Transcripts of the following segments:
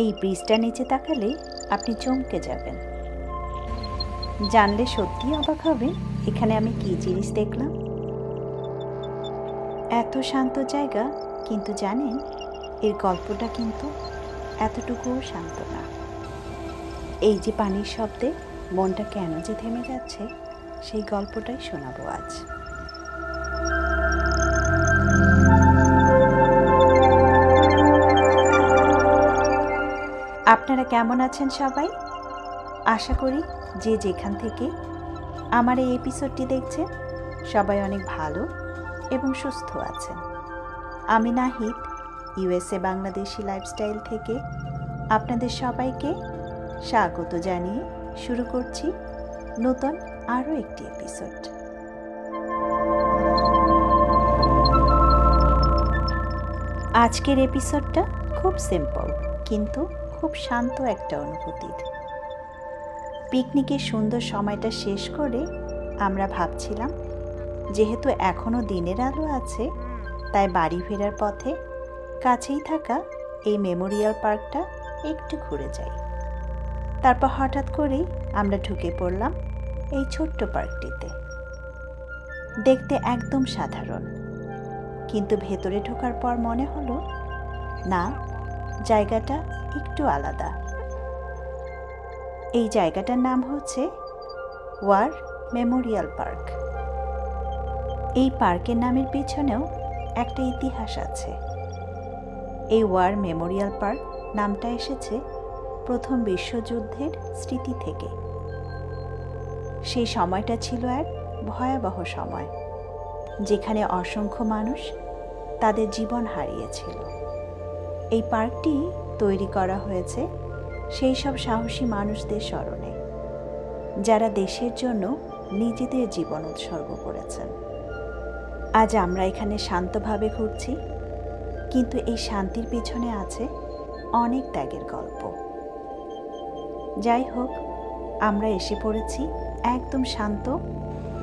এই ব্রিজটার নিচে তাকালে আপনি চমকে যাবেন। জানলে সত্যিই অবাক হবেন এখানে আমি কী জিনিস দেখলাম। এত শান্ত জায়গা, কিন্তু জানেন এর গল্পটা কিন্তু এতটুকুও শান্ত না। এই যে পানির শব্দে মনটা কেন যে থেমে যাচ্ছে, সেই গল্পটাই শোনাবো আজ। আপনারা কেমন আছেন সবাই? আশা করি যে যেখান থেকে আমার এই এপিসোডটি দেখছেন সবাই অনেক ভালো এবং সুস্থ আছেন। আমি নাহিদ, ইউএসএ বাংলাদেশি লাইফস্টাইল থেকে আপনাদের সবাইকে স্বাগত জানিয়ে শুরু করছি নতুন আরও একটি এপিসোড। আজকের এপিসোডটা খুব সিম্পল কিন্তু খুব শান্ত একটা অনুভূতির। পিকনিকের সুন্দর সময়টা শেষ করে আমরা ভাবছিলাম, যেহেতু এখনও দিনের আলো আছে, তাই বাড়ি ফেরার পথে কাছেই থাকা এই মেমোরিয়াল পার্কটা একটু ঘুরে যাই। তারপর হঠাৎ করেই আমরা ঢুকে পড়লাম এই ছোট্ট পার্কটিতে। দেখতে একদম সাধারণ, কিন্তু ভেতরে ঢোকার পর মনে হলো না, জায়গাটা একটু আলাদা। এই জায়গাটার নাম হচ্ছে ওয়ার মেমোরিয়াল পার্ক। এই পার্কের নামের পেছনেও একটা ইতিহাস আছে। এই ওয়ার মেমোরিয়াল পার্ক নামটা এসেছে প্রথম বিশ্বযুদ্ধের স্মৃতি থেকে। সেই সময়টা ছিল এক ভয়াবহ সময়, যেখানে অসংখ্য মানুষ তাদের জীবন হারিয়েছিল। এই পার্কটি তৈরি করা হয়েছে সেই সব সাহসী মানুষদের স্মরণে, যারা দেশের জন্য নিজেদের জীবন উৎসর্গ করেছেন। আজ আমরা এখানে শান্তভাবে ঘুরছি, কিন্তু এই শান্তির পেছনে আছে অনেক ত্যাগের গল্প। যাই হোক, আমরা এসে পড়েছি একদম শান্ত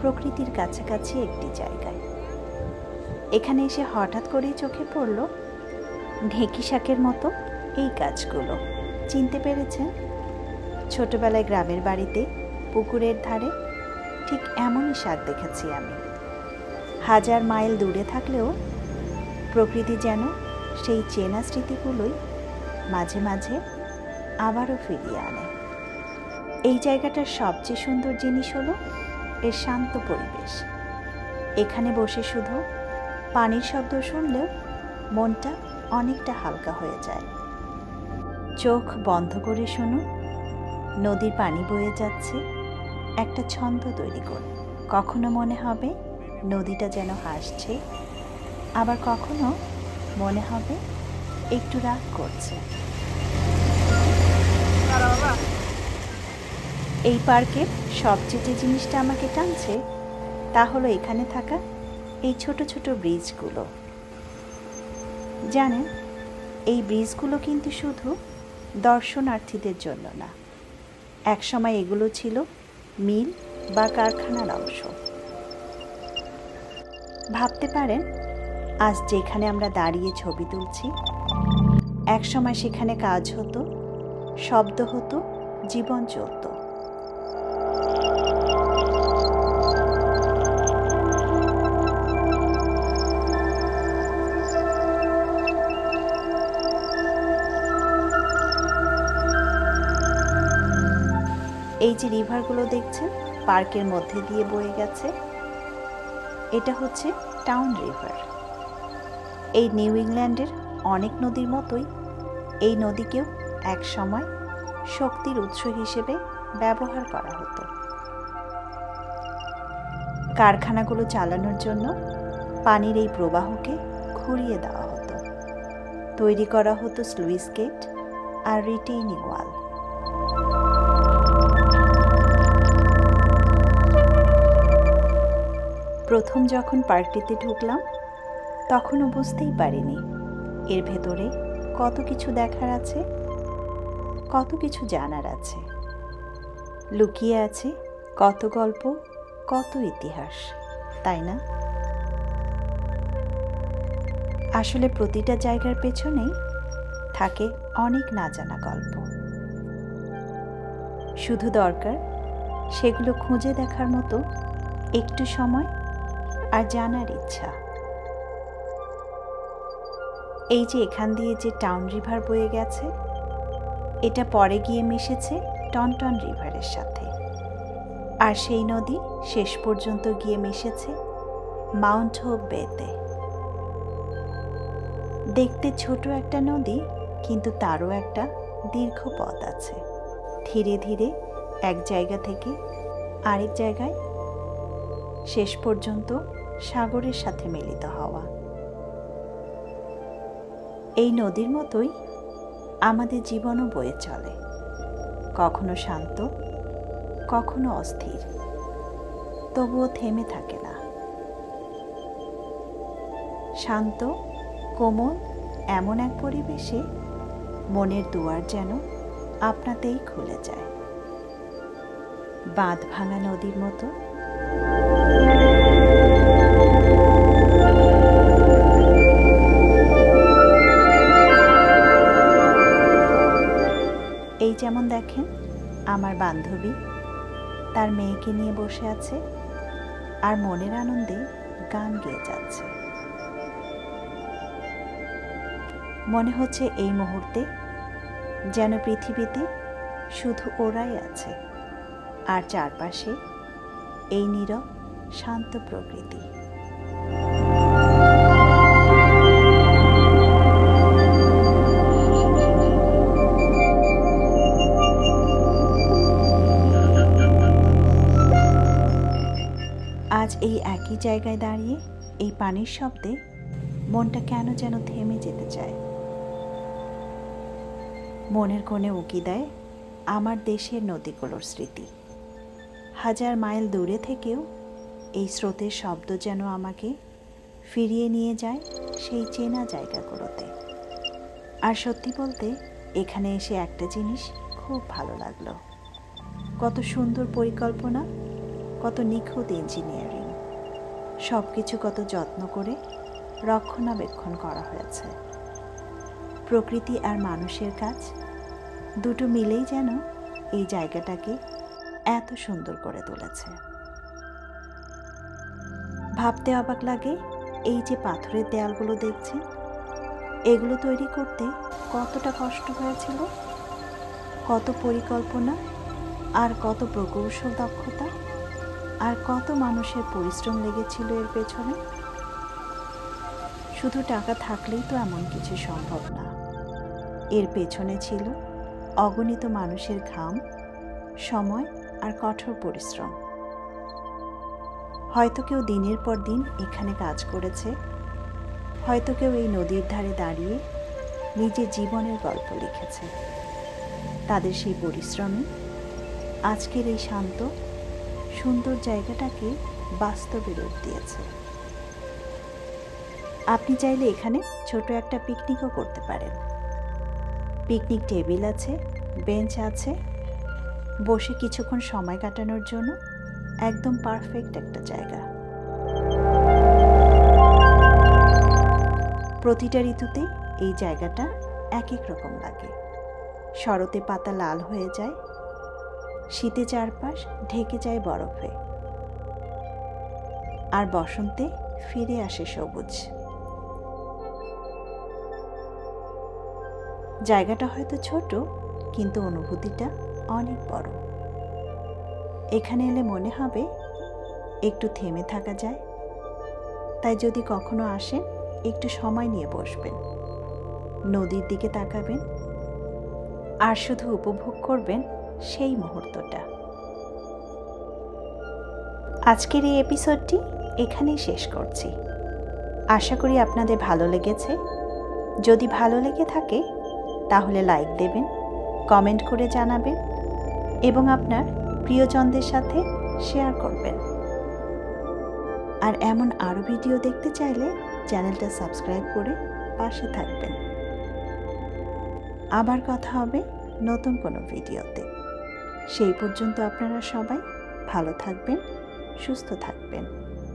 প্রকৃতির কাছাকাছি একটি জায়গায়। এখানে এসে হঠাৎ করেই চোখে পড়ল ঢেঁকি শাকের মতো এই গাছগুলো। চিনতে পেরেছেন? ছোটবেলায় গ্রামের বাড়িতে পুকুরের ধারে ঠিক এমনই শাক দেখেছি আমি। হাজার মাইল দূরে থাকলেও প্রকৃতি যেন সেই চেনা স্মৃতিগুলোই মাঝে মাঝে আবারও ফিরিয়ে আনে। এই জায়গাটার সবচেয়ে সুন্দর জিনিস হলো এর শান্ত পরিবেশ। এখানে বসে শুধু পানির শব্দ শুনলেও মনটা অনেকটা হালকা হয়ে যায়। চোখ বন্ধ করে শুনুন, নদীর পানি বয়ে যাচ্ছে একটা ছন্দ তৈরি করে। কখনো মনে হবে নদীটা যেন হাসছে, আবার কখনো মনে হবে একটু রাগ করছে। এই পার্কের সবচেয়ে যে জিনিসটা আমাকে টানছে তা হলো এখানে থাকা এই ছোট ছোট ব্রিজগুলো। জানেন, এই ব্রিজগুলো কিন্তু শুধু দর্শনার্থীদের জন্য না, একসময় এগুলো ছিল মিল বা কারখানার অংশ। ভাবতে পারেন, আজ যেখানে আমরা দাঁড়িয়ে ছবি তুলছি, একসময় সেখানে কাজ হতো, শব্দ হতো, জীবন চলত। এই যে রিভারগুলো দেখছেন পার্কের মধ্যে দিয়ে বয়ে গেছে, এটা হচ্ছে টাউন রিভার। এই নিউ ইংল্যান্ডের অনেক নদীর মতোই এই নদীকেও এক সময় শক্তির উৎস হিসেবে ব্যবহার করা হতো। কারখানাগুলো চালানোর জন্য পানির এই প্রবাহকে ঘুরিয়ে দেওয়া হতো। তৈরি করা হতো স্লুইস গেট আর রিটেইনিং ওয়াল। প্রথম যখন পার্কটিতে ঢুকলাম, তখনও বুঝতেই পারিনি এর ভেতরে কত কিছু দেখার আছে, কত কিছু জানার আছে। লুকিয়ে আছে কত গল্প, কত ইতিহাস, তাই না? আসলে প্রতিটা জায়গার পেছনেই থাকে অনেক না জানা গল্প। শুধু দরকার সেগুলো খুঁজে দেখার মতো একটু সময় আর জানার ইচ্ছা। এই যে এখান দিয়ে যে টাউন রিভার বয়ে গেছে, এটা পরে গিয়ে মিশেছে টনটন রিভারের সাথে, আর সেই নদী শেষ পর্যন্ত গিয়ে মিশেছে মাউন্ট হোপ বেতে। দেখতে ছোট একটা নদী, কিন্তু তারও একটা দীর্ঘ পথ আছে, ধীরে ধীরে এক জায়গা থেকে আরেক জায়গায় শেষ পর্যন্ত সাগরের সাথে মিলিত হওয়া। এই নদীর মতোই আমাদের জীবনও বয়ে চলে, কখনো শান্ত, কখনো অস্থির, তবুও থেমে থাকে না। শান্ত, কোমল এমন এক পরিবেশে মনের দুয়ার যেন আপনাতেই খুলে যায়, বাঁধ ভাঙা নদীর মতো। এই যেমন দেখেন, আমার বান্ধবী তার মেয়েকে নিয়ে বসে আছে আর মনের আনন্দে গান গেয়ে যাচ্ছে। মনে হচ্ছে এই মুহূর্তে যেন পৃথিবীতে শুধু ওরাই আছে, আর চারপাশে এই নীরব শান্ত প্রকৃতি। আজ এই একই জায়গায় দাঁড়িয়ে এই পানির শব্দে মনটা কেন যেন থেমে যেতে চায়। মনের কোণে উকি দেয় আমার দেশের নদীগুলোর স্মৃতি। হাজার মাইল দূরে থেকেও এই স্রোতের শব্দ যেন আমাকে ফিরিয়ে নিয়ে যায় সেই চেনা জায়গাগুলোতে। আর সত্যি বলতে এখানে এসে একটা জিনিস খুব ভালো লাগলো। কত সুন্দর পরিকল্পনা, কত নিখুঁত ইঞ্জিনিয়ারিং, সব কিছু কত যত্ন করে রক্ষণাবেক্ষণ করা হয়েছে। প্রকৃতি আর মানুষের কাজ দুটো মিলেই যেন এই জায়গাটাকে এত সুন্দর করে তুলেছে। ভাবতে অবাক লাগে, এই যে পাথরের দেয়ালগুলো দেখছেন, এগুলো তৈরি করতে কতটা কষ্ট হয়েছিল, কত পরিকল্পনা আর কত প্রকৌশল দক্ষতা আর কত মানুষের পরিশ্রম লেগেছিল এর পেছনে। শুধু টাকা থাকলেই তো এমন কিছু সম্ভব না। এর পেছনে ছিল অগণিত মানুষের ঘাম, সময় আর কঠোর পরিশ্রম। হয়তো কেউ দিনের পর দিন এখানে কাজ করেছে, হয়তো কেউ এই নদীর ধারে দাঁড়িয়ে নিজের জীবনের গল্প লিখেছে। তাদের সেই পরিশ্রমে আজকের এই শান্ত সুন্দর জায়গাটাকে বাস্তবে রূপ দিয়েছে। আপনি চাইলে এখানে ছোট একটা পিকনিকও করতে পারেন। পিকনিক টেবিল আছে, বেঞ্চ আছে, বসে কিছুক্ষণ সময় কাটানোর জন্য একদম পারফেক্ট একটা জায়গা। প্রতিটা ঋতুতে এই জায়গাটা এক এক রকম লাগে। শরতে পাতা লাল হয়ে যায়, শীতে চারপাশ ঢেকে যায় বরফে, আর বসন্তে ফিরে আসে সবুজ। জায়গাটা হয়তো ছোট, কিন্তু অনুভূতিটা অনেক বড়। এখানে এলে মনে হবে একটু থেমে থাকা যায়। তাই যদি কখনো আসেন, একটু সময় নিয়ে বসবেন, নদীর দিকে তাকাবেন আর শুধু উপভোগ করবেন সেই মুহূর্তটা। আজকের এই এপিসোডটি এখানেই শেষ করছি। আশা করি আপনাদের ভালো লেগেছে। যদি ভালো লেগে থাকে তাহলে লাইক দেবেন, কমেন্ট করে জানাবেন এবং আপনার প্রিয়জনদের সাথে শেয়ার করবেন। আর এমন আরও ভিডিও দেখতে চাইলে চ্যানেলটা সাবস্ক্রাইব করে পাশে থাকবেন। আবার কথা হবে নতুন কোনো ভিডিওতে। সেই পর্যন্ত আপনারা সবাই ভালো থাকবেন, সুস্থ থাকবেন।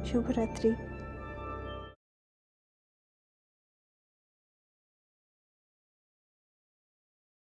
শুভরাত্রি।